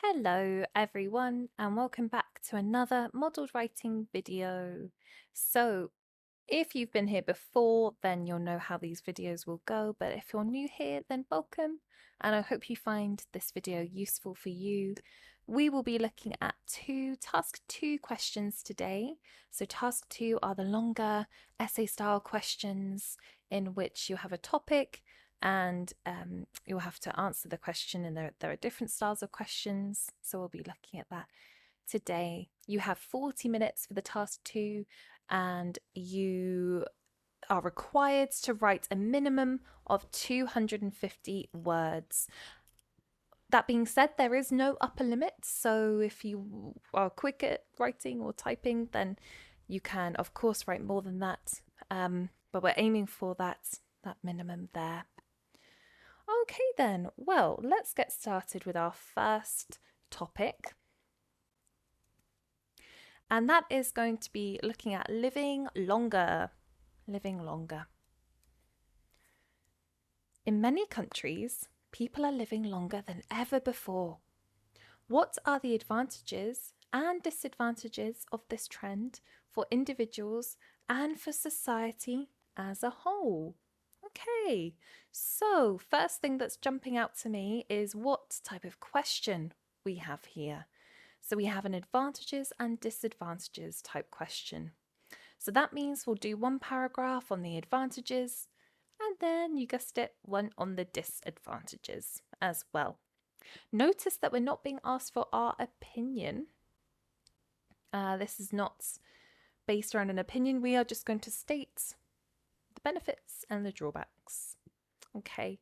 Hello everyone and welcome back to another modelled writing video. So if you've been here before, then you'll know how these videos will go, but if you're new here, then welcome and I hope you find this video useful for you. We will be looking at task 2 questions today. So task 2 are the longer essay style questions in which you have a topic and you'll have to answer the question, and there are different styles of questions, so we'll be looking at that today. You have 40 minutes for the task 2 and you are required to write a minimum of 250 words. That being said, there is no upper limit, so if you are quick at writing or typing, then you can of course write more than that, but we're aiming for that minimum there. Okay then, well, let's get started with our first topic. And that is going to be looking at living longer. Living longer. In many countries, people are living longer than ever before. What are the advantages and disadvantages of this trend for individuals and for society as a whole? Okay, so first thing that's jumping out to me is what type of question we have here. So we have an advantages and disadvantages type question. So that means we'll do one paragraph on the advantages and then, you guessed it, one on the disadvantages as well. Notice that we're not being asked for our opinion. This is not based around an opinion. We are just going to state the benefits and the drawbacks. Okay.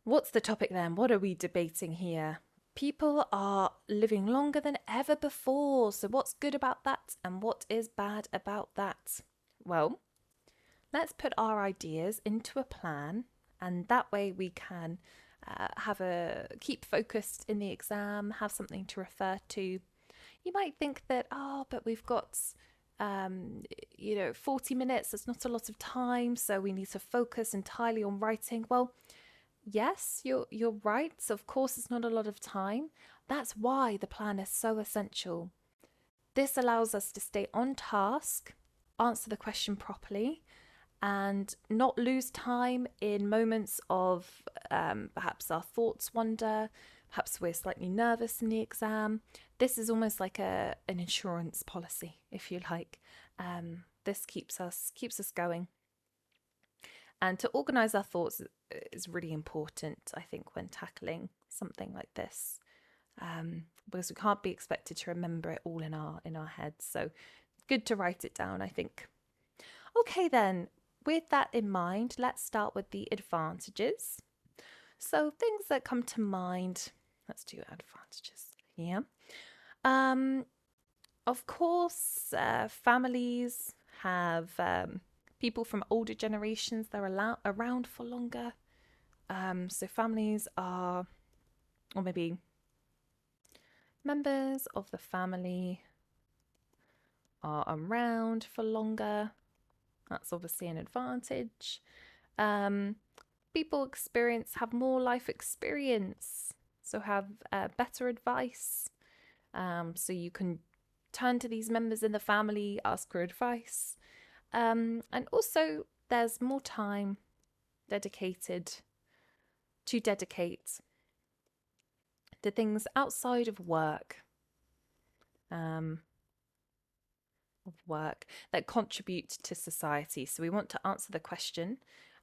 What's the topic then? What are we debating here? People are living longer than ever before. So what's good about that and what is bad about that? Well, let's put our ideas into a plan, and that way we can keep focused in the exam, have something to refer to. You might think that, but we've got 40 minutes, that's not a lot of time, so we need to focus entirely on writing. Well, yes, you're right. So of course it's not a lot of time. That's why the plan is so essential. This allows us to stay on task, answer the question properly, and not lose time in moments of perhaps our thoughts wander, perhaps we're slightly nervous in the exam. This is almost like an insurance policy, if you like. This keeps us going. And to organize our thoughts is really important, I think, when tackling something like this, because we can't be expected to remember it all in our heads. So good to write it down, I think. Okay then, with that in mind, let's start with the advantages. So things that come to mind, let's do advantages here. Of course, families have people from older generations, they're around for longer. So families are, or maybe members of the family are around for longer. That's obviously an advantage. People have more life experience, so have better advice. So you can turn to these members in the family, ask for advice. And also, there's more time dedicated to things outside of work. That contribute to society. So we want to answer the question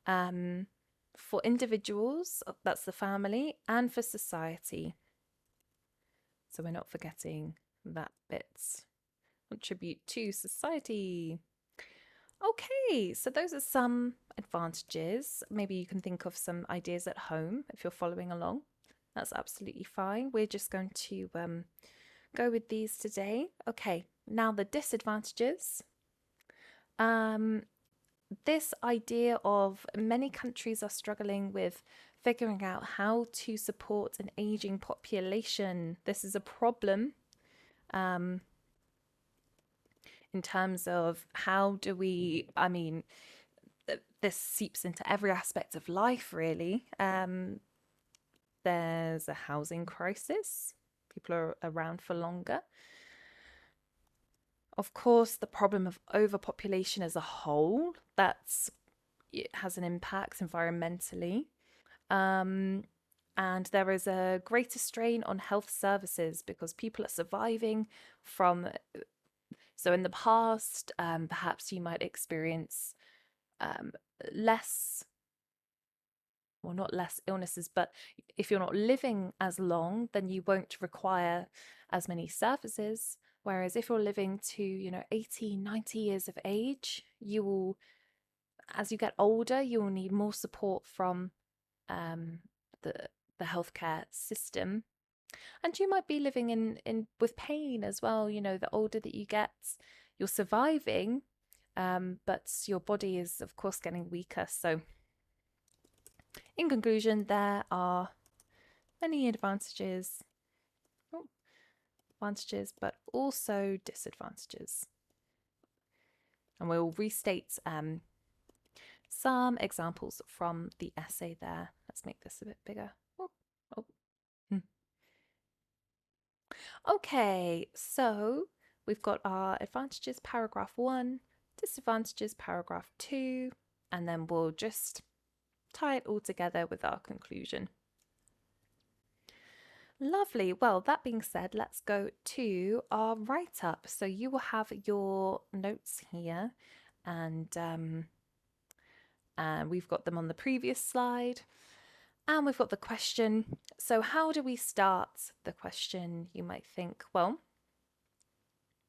for individuals, that's the family, and for society. So we're not forgetting that bit. Contribute to society. Okay, so those are some advantages. Maybe you can think of some ideas at home if you're following along. That's absolutely fine. We're just going to go with these today. Okay, now the disadvantages. This idea of many countries are struggling with figuring out how to support an aging population. This is a problem in terms of how do we, this seeps into every aspect of life, really. There's a housing crisis. People are around for longer. Of course, the problem of overpopulation as a whole, it has an impact environmentally. And there is a greater strain on health services because people are surviving from. So in the past, perhaps you might experience less, well, not less illnesses, but if you're not living as long, then you won't require as many services. Whereas if you're living to, 80, 90 years of age, you will, as you get older, you will need more support from um, the the healthcare system. And you might be living in with pain as well. The older that you get, you're surviving, but your body is, of course, getting weaker. So, in conclusion, there are many advantages, but also disadvantages. And we'll restate some examples from the essay there. Let's make this a bit bigger. Oh. Okay, so we've got our advantages, paragraph 1, disadvantages, paragraph 2, and then we'll just tie it all together with our conclusion. Lovely. Well, that being said, let's go to our write-up. So you will have your notes here, and we've got them on the previous slide. And we've got the question. So how do we start the question? You might think, well,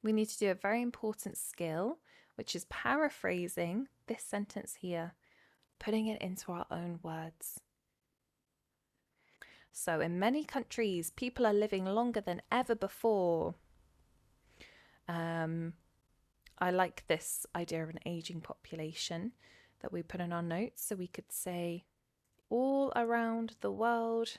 we need to do a very important skill, which is paraphrasing this sentence here, putting it into our own words. So in many countries, people are living longer than ever before. I like this idea of an aging population that we put in our notes. So we could say, all around the world,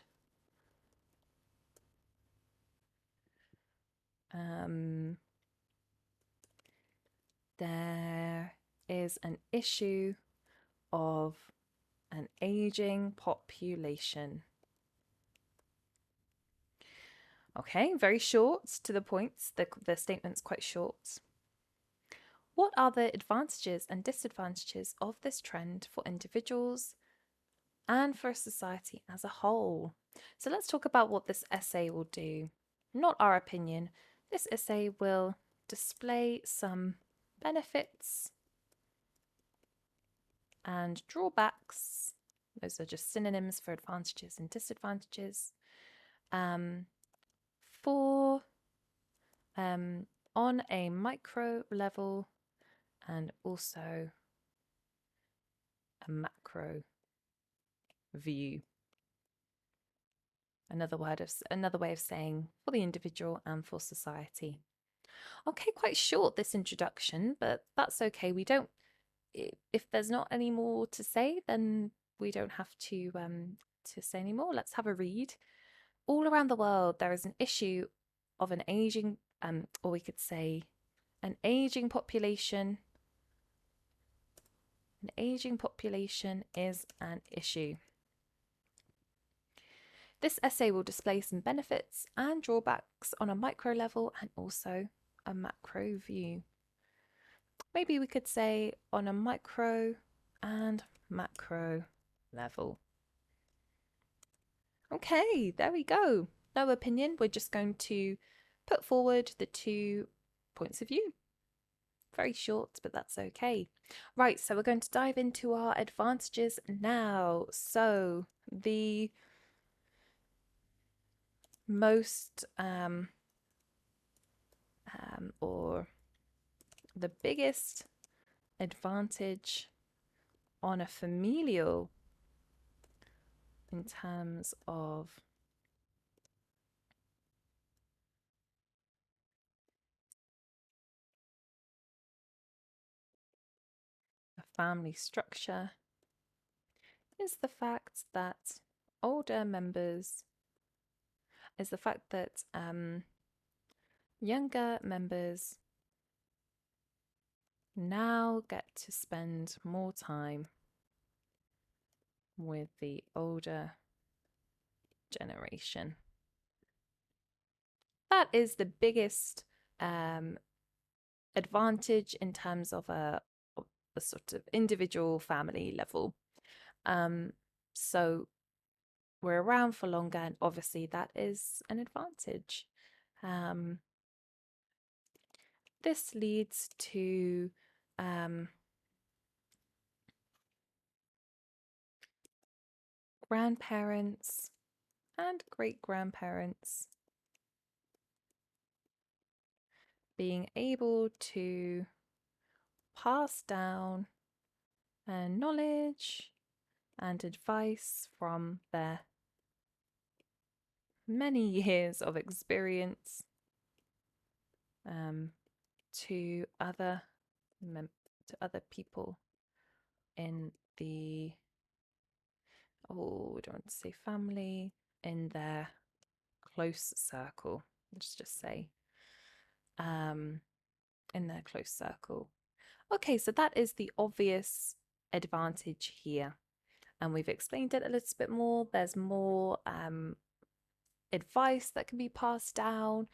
there is an issue of an aging population. Okay, very short to the point. The statement's quite short. What are the advantages and disadvantages of this trend for individuals and for society as a whole? So let's talk about what this essay will do. Not our opinion. This essay will display some benefits and drawbacks. Those are just synonyms for advantages and disadvantages. On a micro level and also a macro view. Another way of saying for the individual and for society. Okay, quite short this introduction, but that's okay. If there's not any more to say, then we don't have to say any more. Let's have a read. All around the world, there is an issue of an aging, or we could say an aging population. An aging population is an issue. This essay will display some benefits and drawbacks on a micro level and also a macro view. Maybe we could say on a micro and macro level. Okay, there we go. No opinion. We're just going to put forward the 2 points of view. Very short, but that's okay. Right, so we're going to dive into our advantages now. So the most or the biggest advantage on a familial in terms of a family structure is the fact that younger members now get to spend more time with the older generation. That is the biggest advantage in terms of a sort of individual family level. So we're around for longer, and obviously that is an advantage. This leads to grandparents and great-grandparents being able to pass down knowledge and advice from their many years of experience to other people in the we don't want to say family, in their close circle. Let's just say in their close circle. Okay, so that is the obvious advantage here, and we've explained it a little bit more. There's more advice that can be passed down.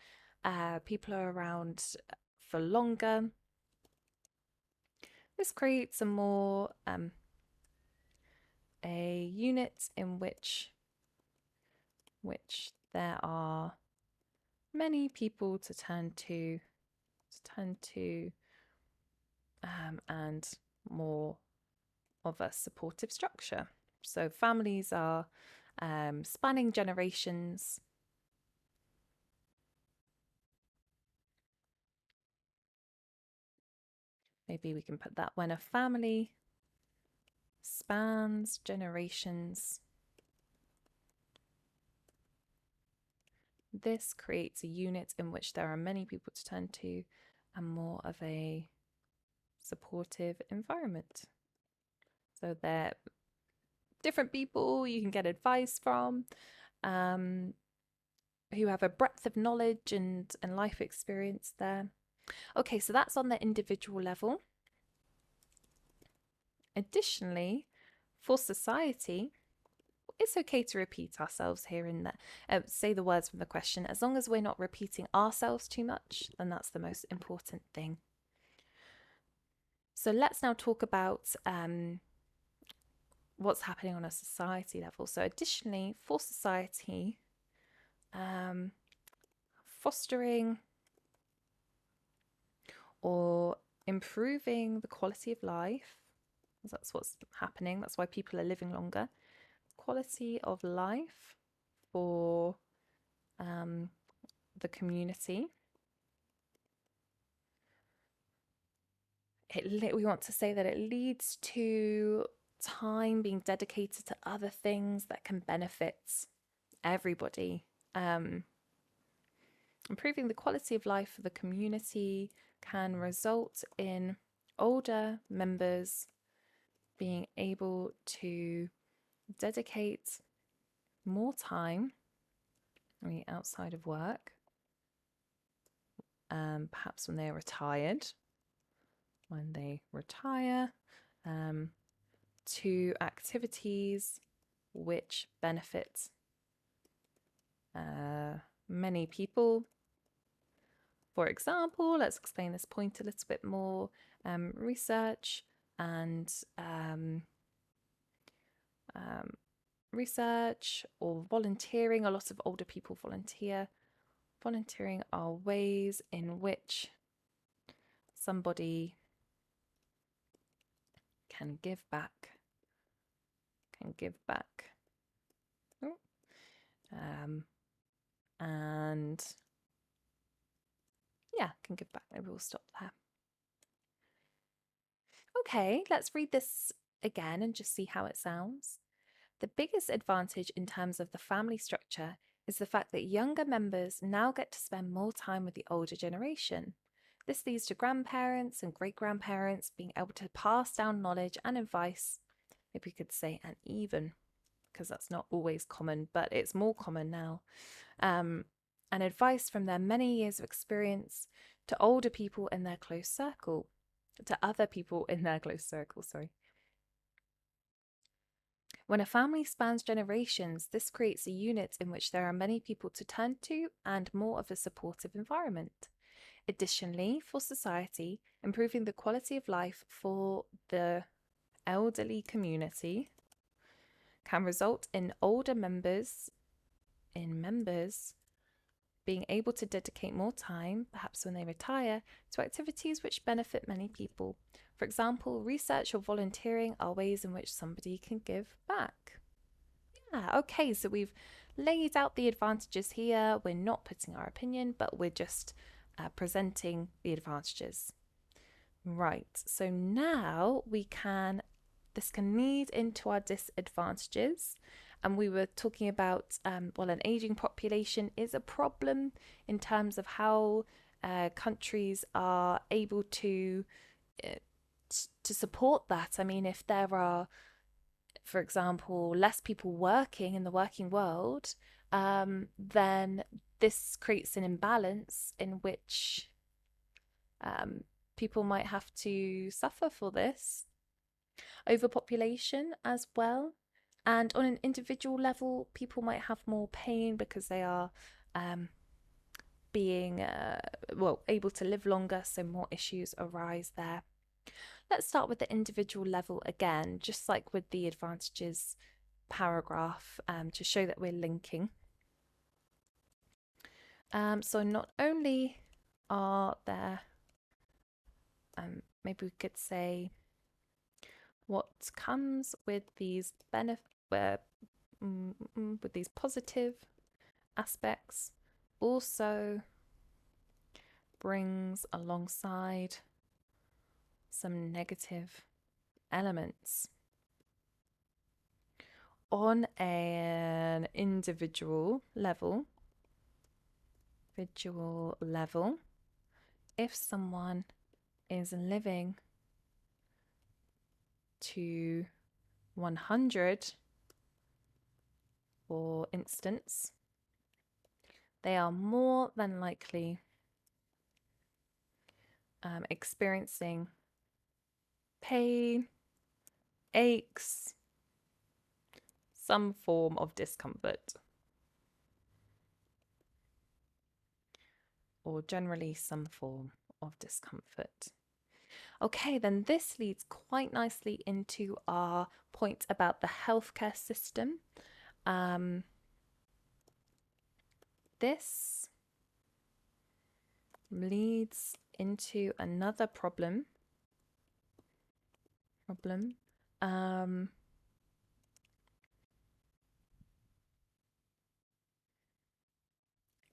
People are around for longer. This creates a more a unit in which there are many people to turn to and more of a supportive structure. So families are spanning generations. Maybe we can put that: when a family spans generations, this creates a unit in which there are many people to turn to and more of a supportive environment. So they're different people you can get advice from, who have a breadth of knowledge and life experience there. Okay, so that's on the individual level. Additionally, for society, it's okay to repeat ourselves here and there. Say the words from the question. As long as we're not repeating ourselves too much, then that's the most important thing. So let's now talk about what's happening on a society level. So additionally, for society, fostering or improving the quality of life, that's what's happening. That's why people are living longer. Quality of life for the community. We want to say that it leads to time being dedicated to other things that can benefit everybody. Improving the quality of life for the community can result in older members being able to dedicate more time outside of work, perhaps when they're retired, to activities which benefit many people. For example, let's explain this point a little bit more. Research and research or volunteering. A lot of older people volunteer. Volunteering are ways in which somebody can give back. And yeah, can give back. Maybe we'll stop there. Okay, let's read this again and just see how it sounds. The biggest advantage in terms of the family structure is the fact that younger members now get to spend more time with the older generation. This leads to grandparents and great-grandparents being able to pass down knowledge and advice, if we could say and even, because that's not always common, but it's more common now, and advice from their many years of experience to older people in their close circle, to other people in their close circle, sorry. When a family spans generations, this creates a unit in which there are many people to turn to and more of a supportive environment. Additionally, for society, improving the quality of life for the elderly community can result in older members being able to dedicate more time, perhaps when they retire, to activities which benefit many people. For example, research or volunteering are ways in which somebody can give back. Yeah, okay, so we've laid out the advantages here. We're not putting our opinion, but we're just presenting the advantages. Right, so now this can lead into our disadvantages. And we were talking about, an aging population is a problem in terms of how countries are able to support that. I mean, if there are, for example, less people working in the working world, then this creates an imbalance in which people might have to suffer for this. Overpopulation as well. And on an individual level, people might have more pain because they are being able to live longer, so more issues arise there. Let's start with the individual level again, just like with the advantages paragraph, to show that we're linking. So not only are there, maybe we could say, what comes with these with these positive aspects also brings alongside some negative elements. On an individual level, if someone is living to 100, for instance, they are more than likely experiencing pain, aches, some form of discomfort, or generally some form of discomfort. Okay, then this leads quite nicely into our point about the healthcare system. This leads into another problem.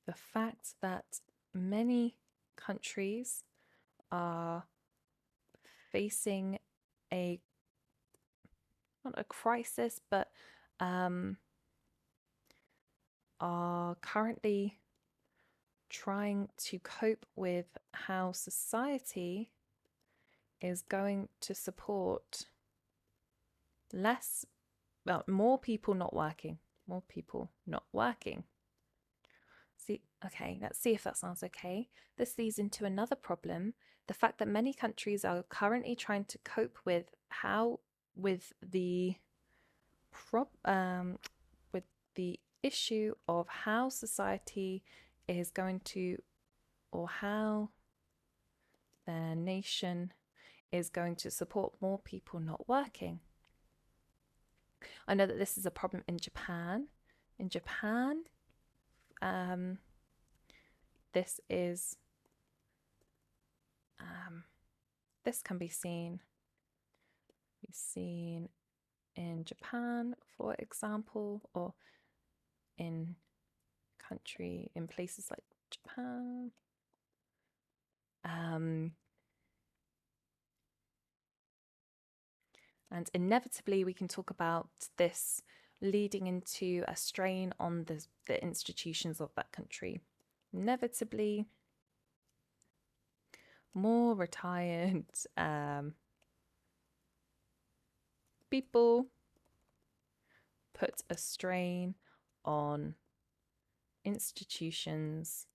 The fact that many countries are facing not a crisis, but are currently trying to cope with how society is going to support more people not working. Let's see if that sounds okay. This leads into another problem. The fact that many countries are currently trying to cope with the issue of how society is going to, or how their nation is going to support more people not working. I know that this is a problem in Japan. This can be seen in Japan, for example, or in places like Japan. And inevitably, we can talk about this leading into a strain on the institutions of that country. Inevitably, more retired people put a strain on institutions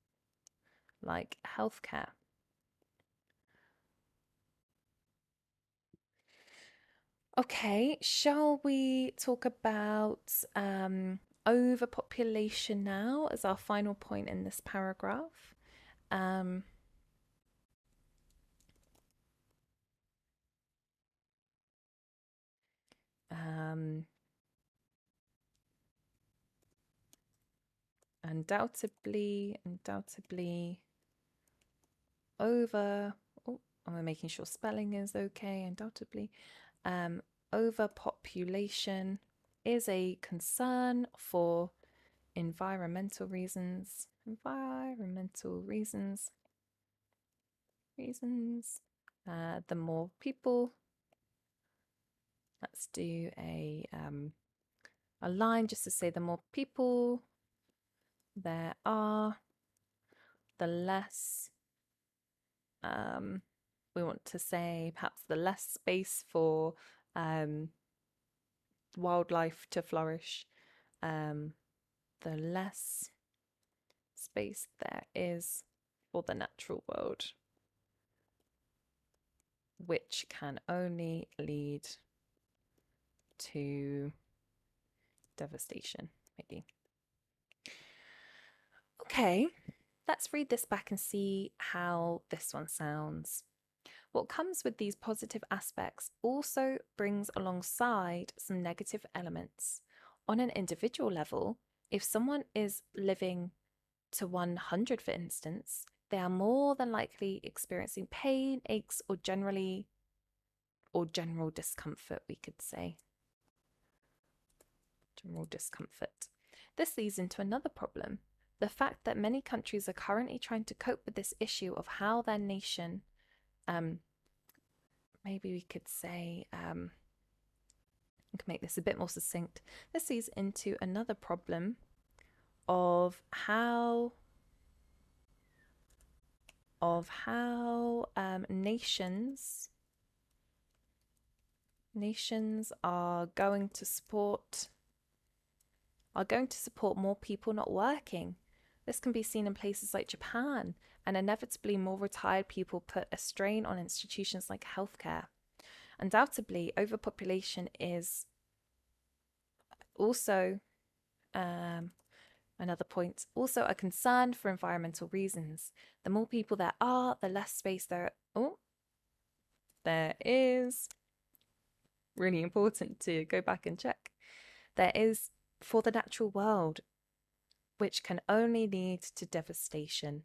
like healthcare. Okay, shall we talk about overpopulation now as our final point in this paragraph? Um, um, undoubtedly over. Oh, am I making sure spelling is okay? Undoubtedly, um, overpopulation is a concern for environmental reasons. Environmental reasons. The more people. Let's do a line just to say the more people there are, the less we want to say perhaps the less space for um, wildlife to flourish, the less space there is for the natural world, which can only lead to devastation, maybe. Okay, let's read this back and see how this one sounds. What comes with these positive aspects also brings alongside some negative elements. On an individual level, if someone is living to 100, for instance, they are more than likely experiencing pain, aches, or general discomfort, we could say. General discomfort. This leads into another problem. The fact that many countries are currently trying to cope with this issue of how their nation, maybe we could say, I can make this a bit more succinct. This leads into another problem of how nations are going to support more people not working. This can be seen in places like Japan, and inevitably more retired people put a strain on institutions like healthcare. Undoubtedly, overpopulation is also another point, also a concern for environmental reasons. The more people there are, the less space there is. Really important to go back and check. There is for the natural world, which can only lead to devastation.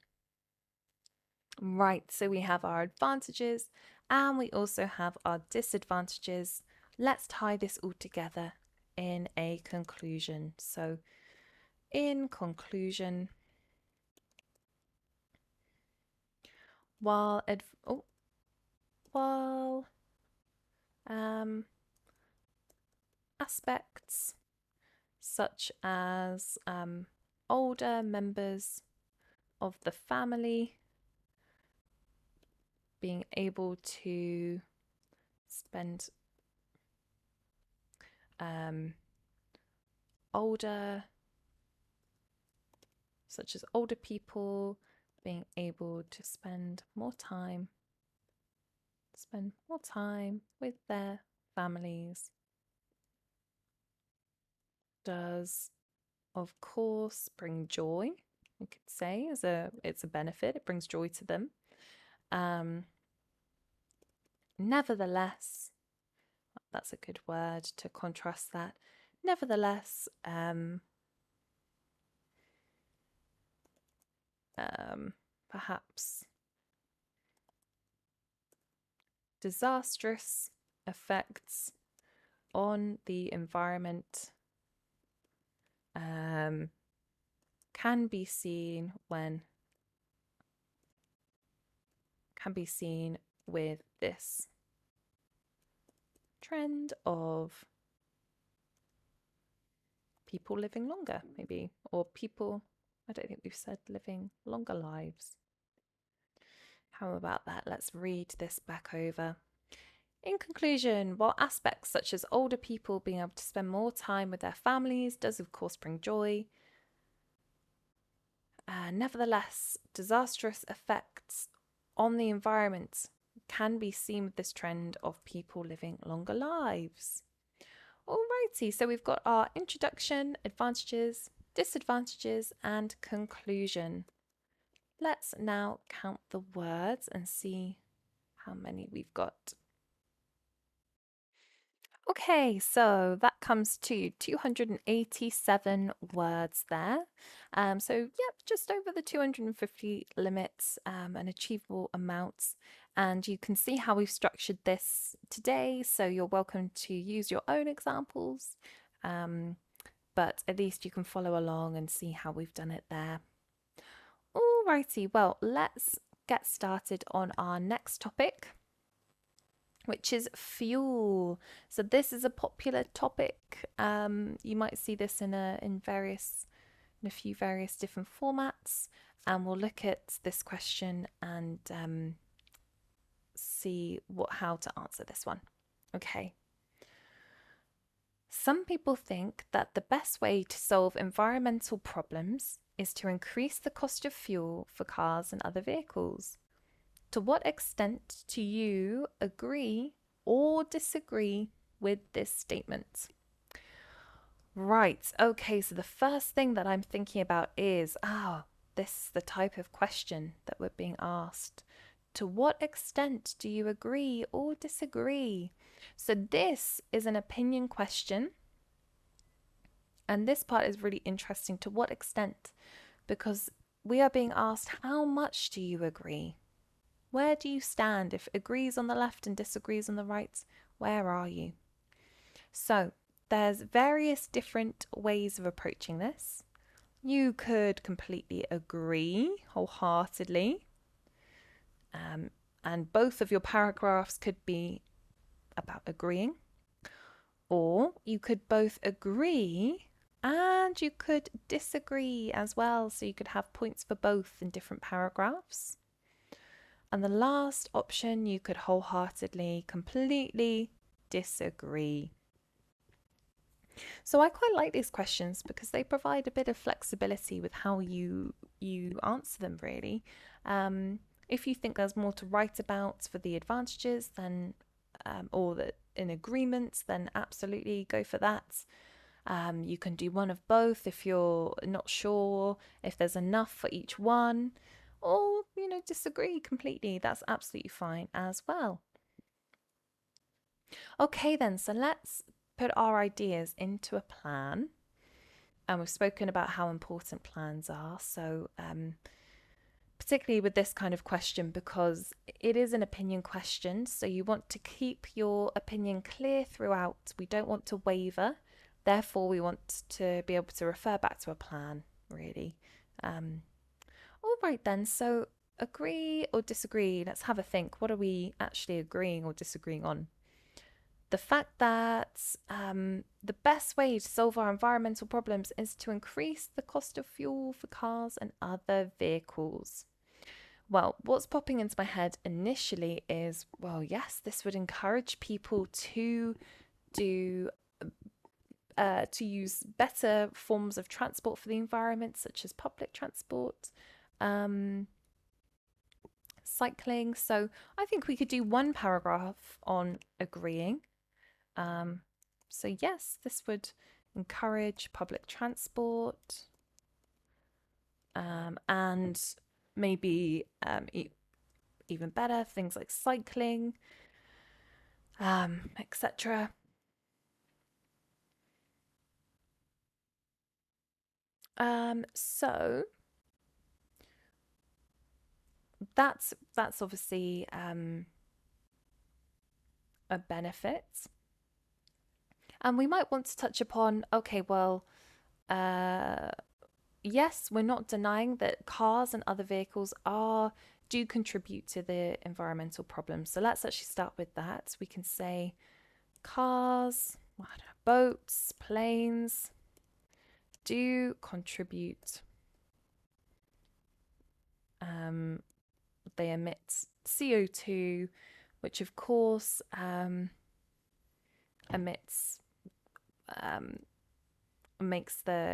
Right, so we have our advantages and we also have our disadvantages. Let's tie this all together in a conclusion. So, in conclusion, while aspects such as older members of the family being able to spend older people being able to spend more time with their families does of course bring joy. We could say it's a benefit. It brings joy to them. Nevertheless, that's a good word to contrast that. Nevertheless, perhaps disastrous effects on the environment can be seen with this trend of people living longer, maybe, or people, I don't think we've said living longer lives. How about that? Let's read this back over. In conclusion, while aspects such as older people being able to spend more time with their families does of course bring joy, nevertheless, disastrous effects on the environment can be seen with this trend of people living longer lives. Alrighty, so we've got our introduction, advantages, disadvantages, and conclusion. Let's now count the words and see how many we've got. Okay, so that comes to 287 words there. So, yep, just over the 250 limits and achievable amounts. And you can see how we've structured this today. So, you're welcome to use your own examples, but at least you can follow along and see how we've done it there. Alrighty, well, let's get started on our next topic, which is fuel. So this is a popular topic. You might see this in a few various different formats, and we'll look at this question and see how to answer this one. Okay. Some people think that the best way to solve environmental problems is to increase the cost of fuel for cars and other vehicles. To what extent do you agree or disagree with this statement? Right, okay, so the first thing that I'm thinking about is, this is the type of question that we're being asked. To what extent do you agree or disagree? So this is an opinion question. And this part is really interesting. To what extent? Because we are being asked, how much do you agree? Where do you stand? If agrees on the left and disagrees on the right, where are you? So there's various different ways of approaching this. You could completely agree wholeheartedly, and both of your paragraphs could be about agreeing, or you could both agree and you could disagree as well, so you could have points for both in different paragraphs. And the last option, you could wholeheartedly, completely disagree. So I quite like these questions because they provide a bit of flexibility with how you answer them, really. If you think there's more to write about for the advantages, then or in agreements, then absolutely go for that. You can do one of both if you're not sure if there's enough for each one, or disagree completely. That's absolutely fine as well. Okay then, so let's put our ideas into a plan. And we've spoken about how important plans are, so particularly with this kind of question, because it is an opinion question, so you want to keep your opinion clear throughout. We don't want to waver, therefore we want to be able to refer back to a plan, really. All right then, so agree or disagree? Let's have a think. What are we actually agreeing or disagreeing on? The fact that the best way to solve our environmental problems is to increase the cost of fuel for cars and other vehicles. Well, what's popping into my head initially is, well, yes, this would encourage people to use better forms of transport for the environment, such as public transport, cycling. So I think we could do one paragraph on agreeing. So yes, this would encourage public transport, and maybe even better, things like cycling, etc. So that's obviously a benefit. And we might want to touch upon, okay, well, yes, we're not denying that cars and other vehicles do contribute to the environmental problems. So let's actually start with that. We can say cars, boats, planes do contribute. They emit CO2, which of course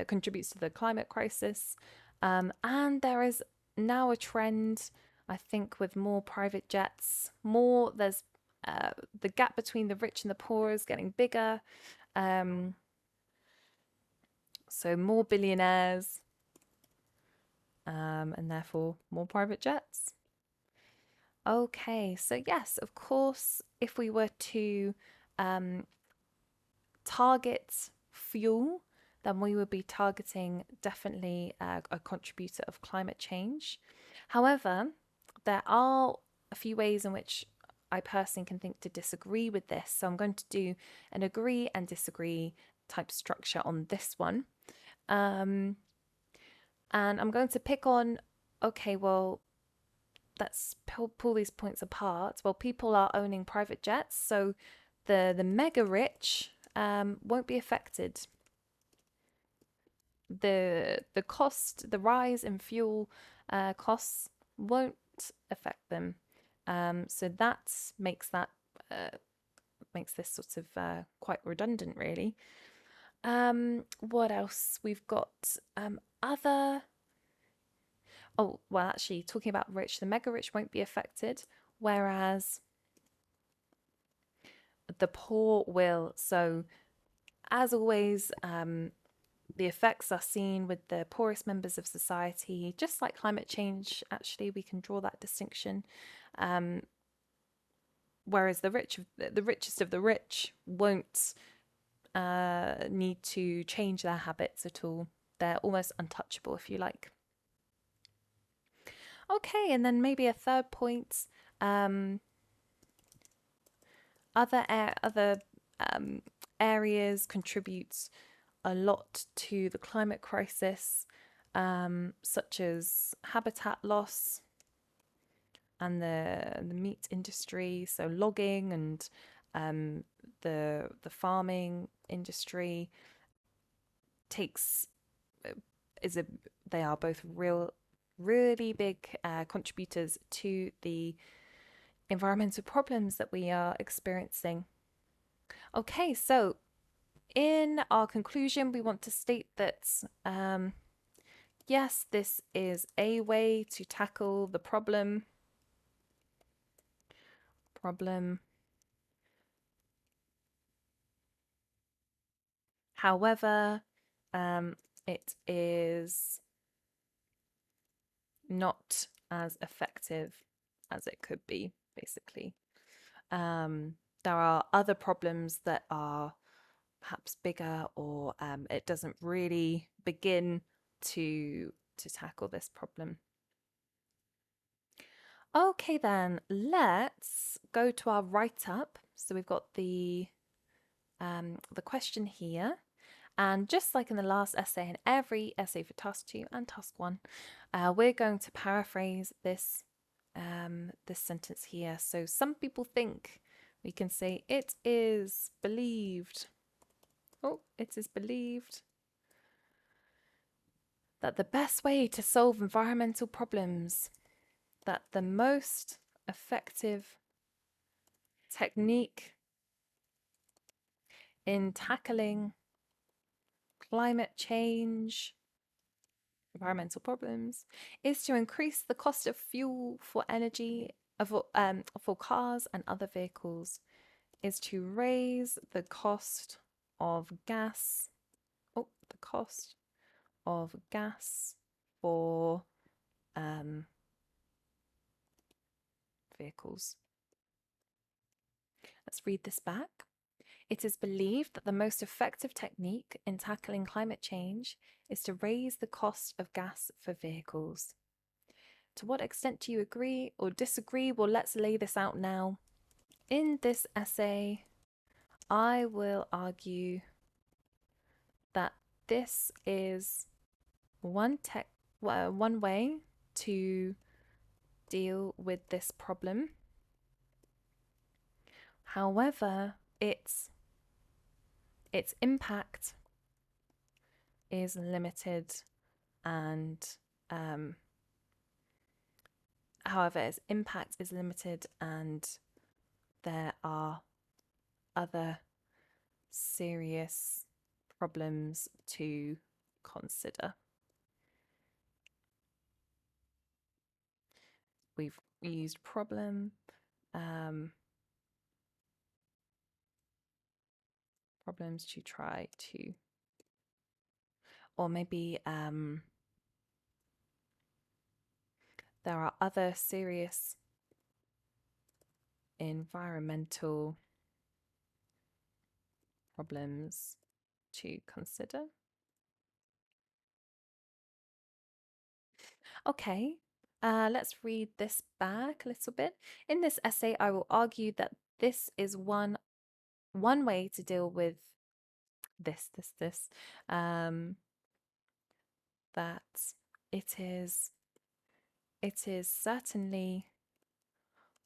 contributes to the climate crisis, and there is now a trend I think with more private jets, there's the gap between the rich and the poor is getting bigger. Um, so more billionaires, and therefore more private jets. Okay, so yes, of course, if we were to um, target fuel, then we would be targeting definitely a contributor of climate change. However, there are a few ways in which I personally can think to disagree with this. So I'm going to do an agree and disagree type structure on this one. And I'm going to pick on, okay, well, let's pull these points apart. Well, people are owning private jets, so the mega rich won't be affected. The rise in fuel costs won't affect them. So that makes this sort of quite redundant, really. What else? We've got other. Oh, well, actually, talking about rich, the mega rich won't be affected, whereas the poor will. So, as always, the effects are seen with the poorest members of society, just like climate change. Actually, we can draw that distinction. Whereas the richest of the rich won't need to change their habits at all. They're almost untouchable, if you like. Okay, and then maybe a third point. Other areas contribute a lot to the climate crisis, such as habitat loss and the meat industry, so logging and the farming industry takes is a they are both really big contributors to the environmental problems that we are experiencing. Okay, so in our conclusion, we want to state that yes, this is a way to tackle the problem. However, it is not as effective as it could be, basically. There are other problems that are perhaps bigger, or it doesn't really begin to tackle this problem. Okay, then let's go to our write-up. So we've got the question here, and just like in the last essay and every essay for task 2 and task 1, we're going to paraphrase this this sentence here. So some people think, we can say, it is believed. Oh, it is believed that the best way to solve environmental problems, that the most effective technique in tackling climate change, environmental problems, is to increase the cost of fuel for energy for cars and other vehicles, is to raise the cost of gas. Oh, the cost of gas for vehicles. Let's read this back. It is believed that the most effective technique in tackling climate change is to raise the cost of gas for vehicles. To what extent do you agree or disagree? Well, let's lay this out now. In this essay, I will argue that this is one way to deal with this problem. However, its impact is limited, and there are other serious problems to consider. we've used problem, problems to try to, or maybe there are other serious environmental problems to consider. Okay, let's read this back a little bit. In this essay, I will argue that this is one way to deal with this, that it is certainly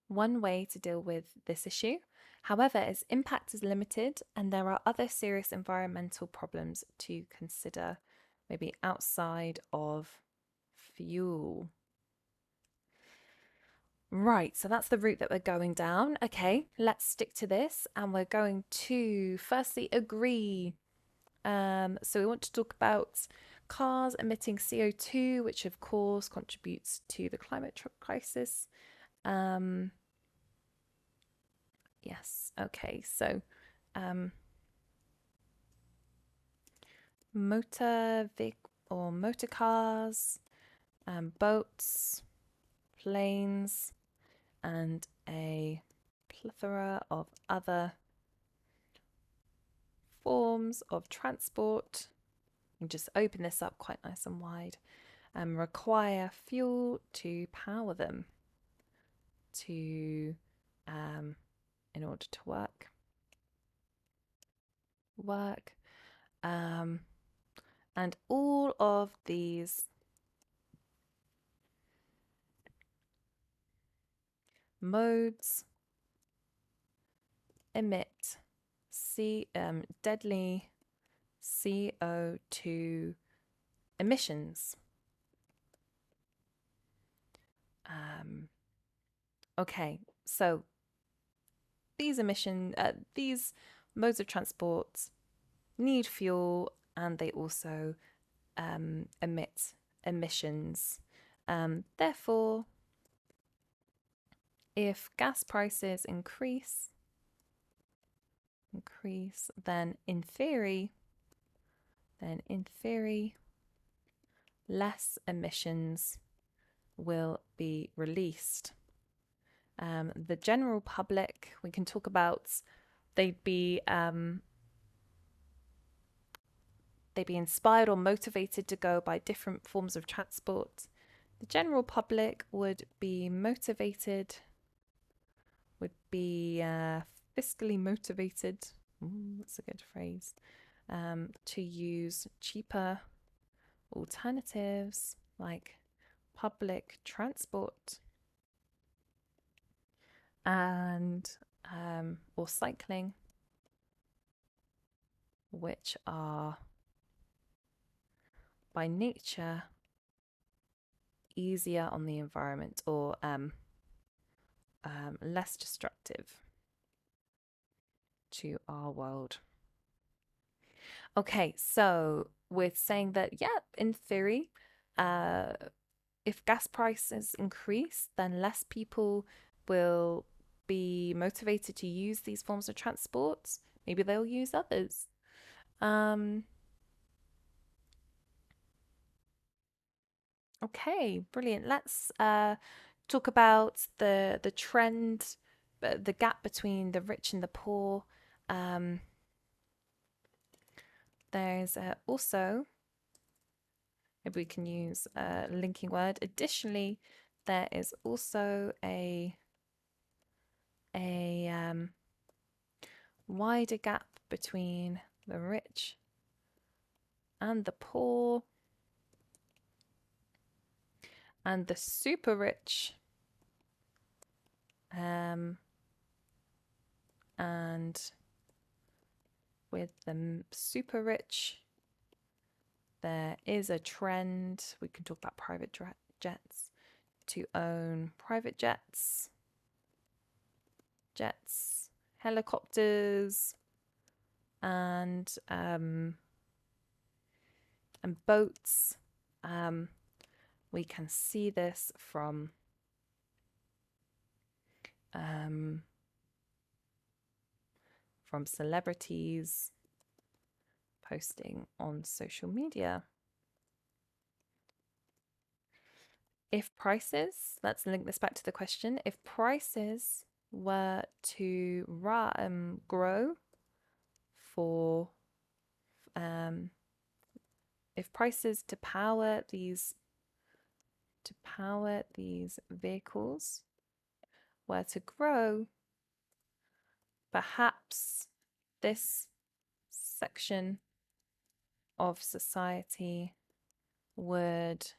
one way to deal with this issue. However, its impact is limited and there are other serious environmental problems to consider, maybe outside of fuel. Right, so that's the route that we're going down. Okay, let's stick to this and we're going to firstly agree. So we want to talk about cars emitting CO2, which of course contributes to the climate crisis. Yes, okay, so motor cars, boats, planes, and a plethora of other forms of transport. You just open this up quite nice and wide, require fuel to power them to in order to work. And all of these modes emit deadly CO2 emissions. Okay, so these modes of transport need fuel and they also emit emissions. Therefore, if gas prices increase, then in theory, less emissions will be released. The general public, we can talk about, they'd be inspired or motivated to go by different forms of transport. The general public would be motivated, would be fiscally motivated, that's a good phrase, to use cheaper alternatives like public transport and or cycling, which are by nature easier on the environment or less destructive to our world. Okay, so we're saying that, yeah, in theory, if gas prices increase, then less people will be motivated to use these forms of transport. Maybe they'll use others. Okay, brilliant. Let's talk about the trend, the gap between the rich and the poor. There's also, if we can use a linking word, additionally, there is also a wider gap between the rich and the poor and the super rich. And with the super rich, there is a trend. We can talk about private jets, to own private jets, helicopters, and boats. We can see this from from celebrities posting on social media. If prices, let's link this back to the question, if prices were to grow for, if prices to power these vehicles were to grow, perhaps this section of society would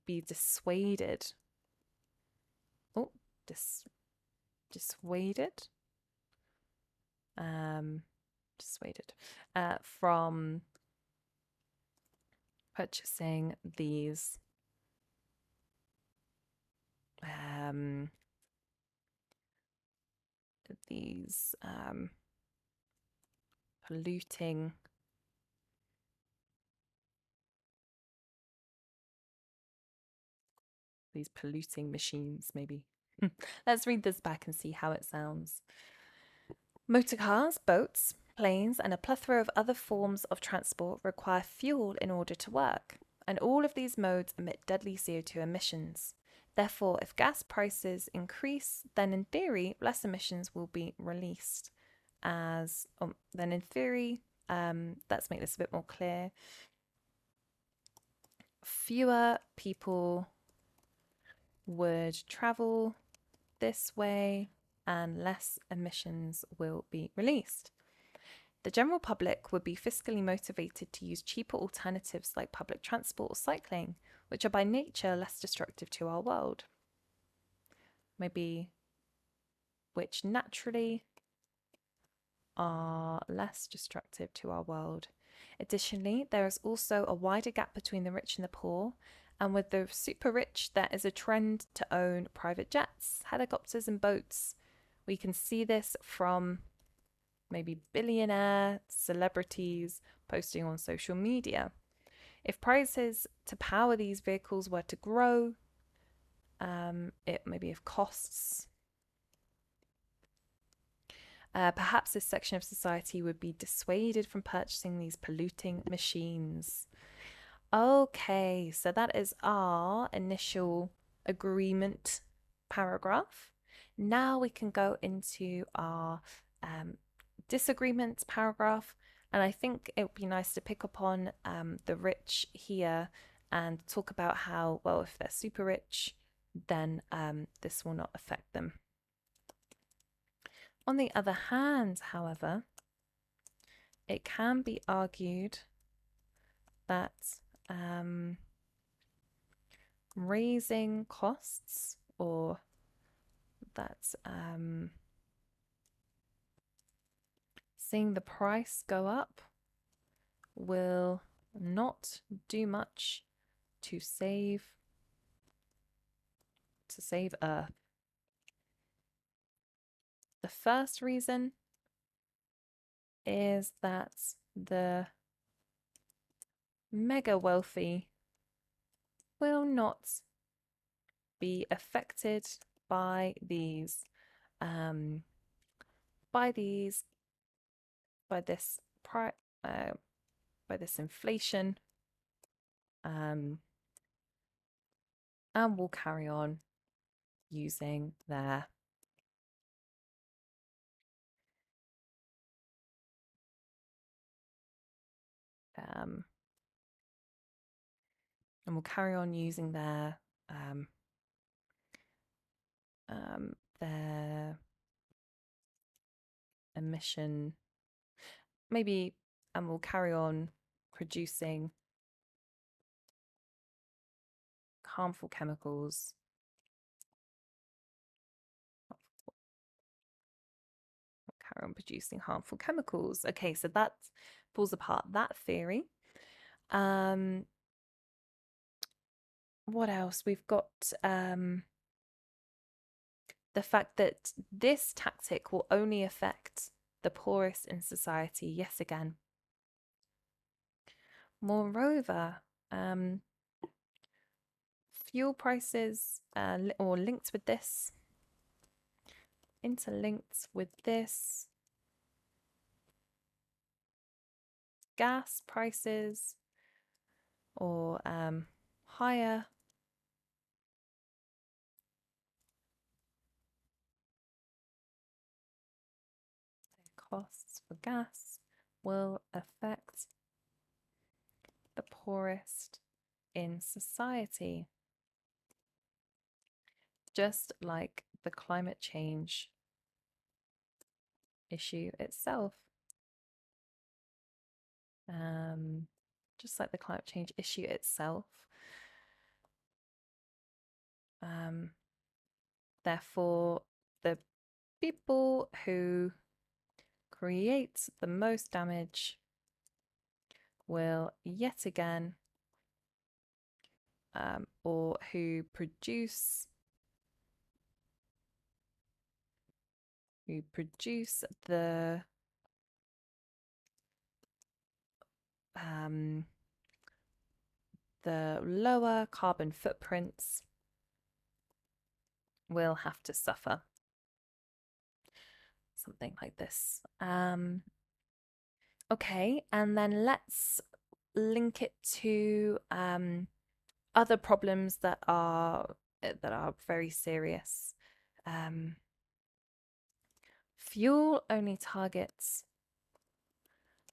be dissuaded. Oh, dissuaded. Dissuaded from purchasing these polluting machines, maybe. Let's read this back and see how it sounds. Motor cars, boats, planes, and a plethora of other forms of transport require fuel in order to work, and all of these modes emit deadly CO2 emissions. Therefore, if gas prices increase, then in theory, less emissions will be released. Let's make this a bit more clear. Fewer people would travel this way and less emissions will be released. The general public would be fiscally motivated to use cheaper alternatives like public transport or cycling, which are by nature less destructive to our world. Which naturally are less destructive to our world. Additionally, there is also a wider gap between the rich and the poor, and with the super rich, there is a trend to own private jets, helicopters, and boats. We can see this from maybe billionaire celebrities posting on social media. If prices to power these vehicles were to grow, if costs, perhaps this section of society would be dissuaded from purchasing these polluting machines. Okay, so that is our initial agreement paragraph. Now we can go into our disagreements paragraph, and I think it would be nice to pick up on the rich here and talk about how, well, if they're super rich, then this will not affect them. On the other hand, however, it can be argued that raising costs, or that seeing the price go up will not do much to save Earth. The first reason is that the mega wealthy will not be affected by this inflation, and will carry on using their their emission, maybe, and will carry on producing harmful chemicals. Okay, so that pulls apart that theory. What else? We've got the fact that this tactic will only affect the poorest in society, yes, again. Moreover, fuel prices or linked with this, interlinked with this, gas prices or higher costs for gas will affect the poorest in society, just like the climate change issue itself. Just like the climate change issue itself. Therefore, the people who create the most damage will yet again, or who produce the lower carbon footprints will have to suffer. Something like this. Okay, and then let's link it to other problems that are very serious. Fuel only targets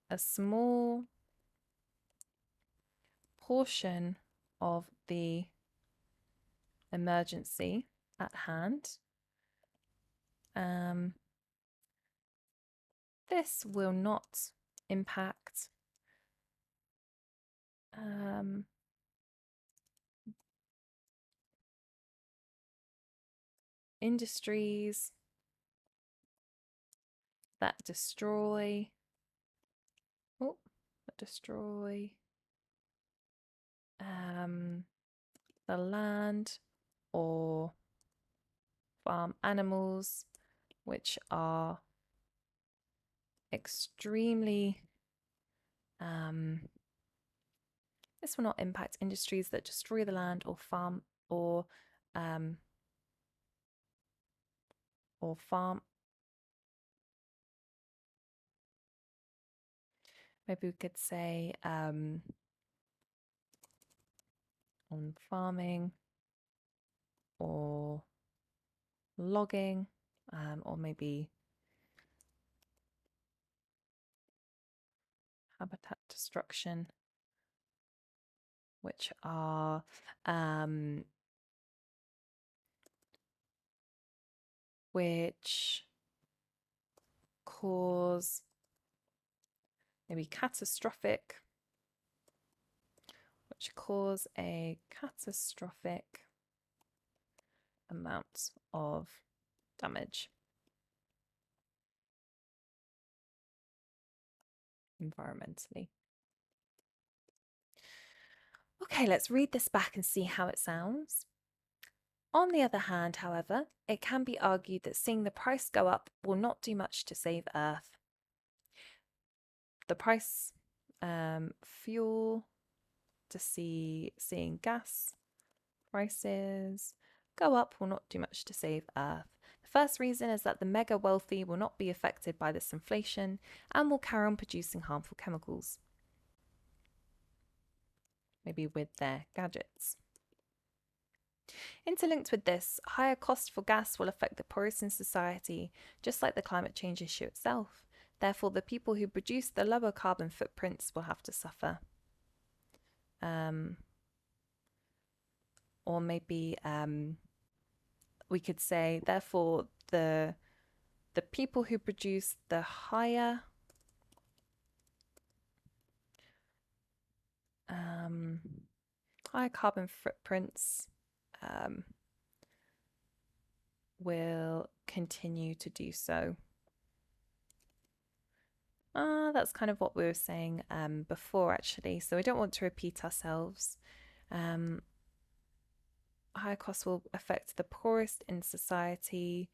a small portion of the emergency at hand. This will not impact industries that destroy the land or farm animals, which are extremely this will not impact industries that destroy the land or farm maybe we could say on farming or logging, or maybe habitat destruction, which are which cause maybe catastrophic, which cause a catastrophic amount of damage environmentally. Okay, let's read this back and see how it sounds. On the other hand, however, it can be argued that seeing the price go up will not do much to save Earth. The price, fuel, to seeing gas prices go up will not do much to save Earth. The first reason is that the mega wealthy will not be affected by this inflation and will carry on producing harmful chemicals, maybe with their gadgets. Interlinked with this, higher cost for gas will affect the poorest in society, just like the climate change issue itself. Therefore, the people who produce the lower carbon footprints will have to suffer. Or maybe we could say, therefore, the people who produce the higher carbon footprints will continue to do so. That's kind of what we were saying before, actually. So we don't want to repeat ourselves. Higher costs will affect the poorest in society.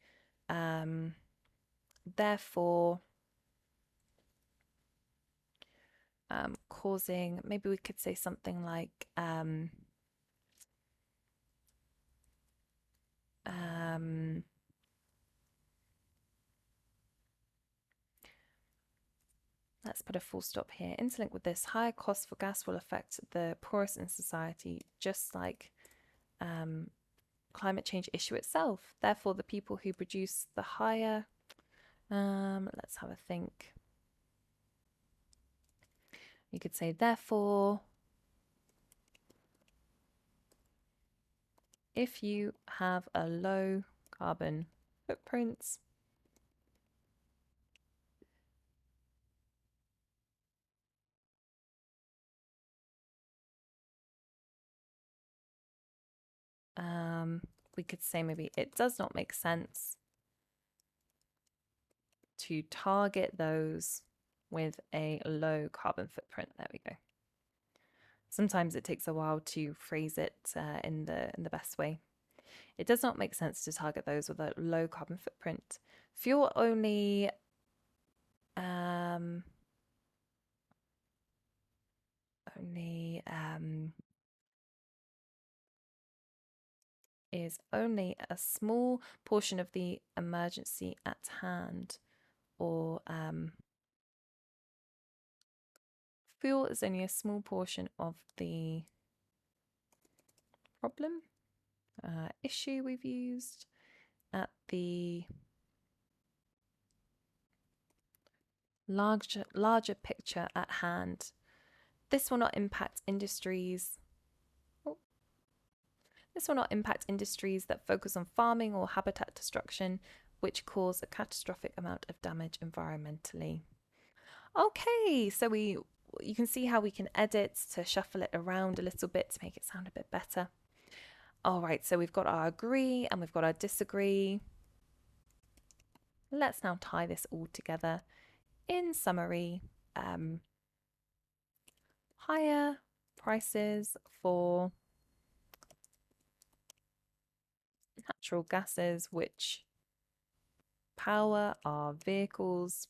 Therefore, causing, maybe we could say something like Let's put a full stop here. Interlinked with this, higher costs for gas will affect the poorest in society, just like climate change issue itself. Therefore, the people who produce the higher, let's have a think. You could say, therefore, if you have a low carbon footprint, we could say maybe it does not make sense to target those with a low carbon footprint. There we go. Sometimes it takes a while to phrase it in the best way. It does not make sense to target those with a low carbon footprint. Fuel only is only a small portion of the emergency at hand, or fuel is only a small portion of the problem issue we've used at the larger picture at hand. This will not impact industries. This will not impact industries that focus on farming or habitat destruction, which cause a catastrophic amount of damage environmentally. Okay, so you can see how we can edit to shuffle it around a little bit to make it sound a bit better. All right, so we've got our agree and we've got our disagree. Let's now tie this all together. In summary, higher prices for natural gases which power our vehicles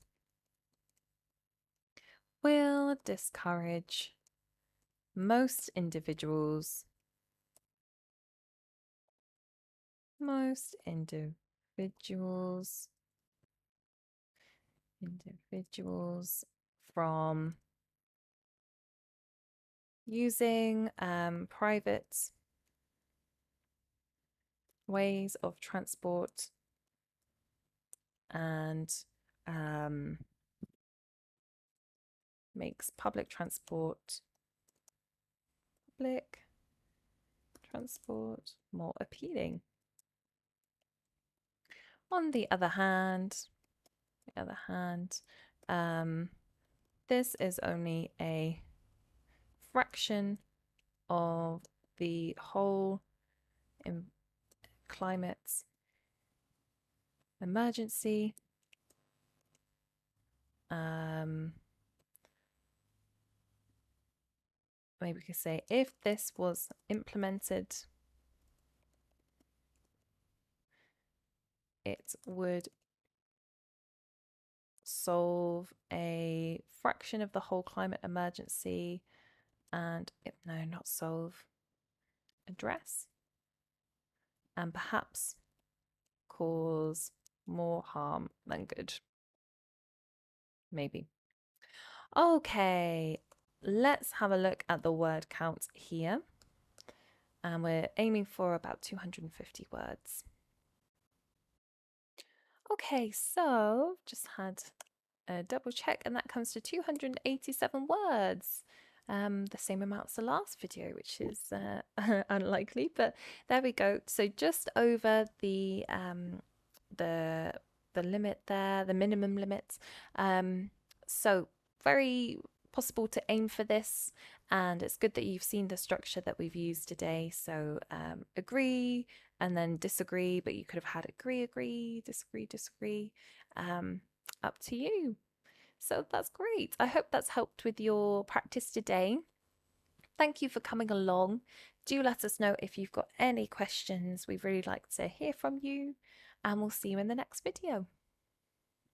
will discourage most individuals from using private ways of transport and makes public transport more appealing. On the other hand, this is only a fraction of the whole climate emergency. Maybe we could say if this was implemented, it would solve a fraction of the whole climate emergency and address and perhaps cause more harm than good. Maybe. Okay, let's have a look at the word count here. And we're aiming for about 250 words. Okay, so just had a double check and that comes to 287 words. The same amount as the last video, which is unlikely, but there we go. So just over the limit there, the minimum limit. So very possible to aim for this, and it's good that you've seen the structure that we've used today. So agree and then disagree, but you could have had agree, disagree, up to you. So that's great. I hope that's helped with your practice today. Thank you for coming along. Do let us know if you've got any questions. We'd really like to hear from you, and we'll see you in the next video.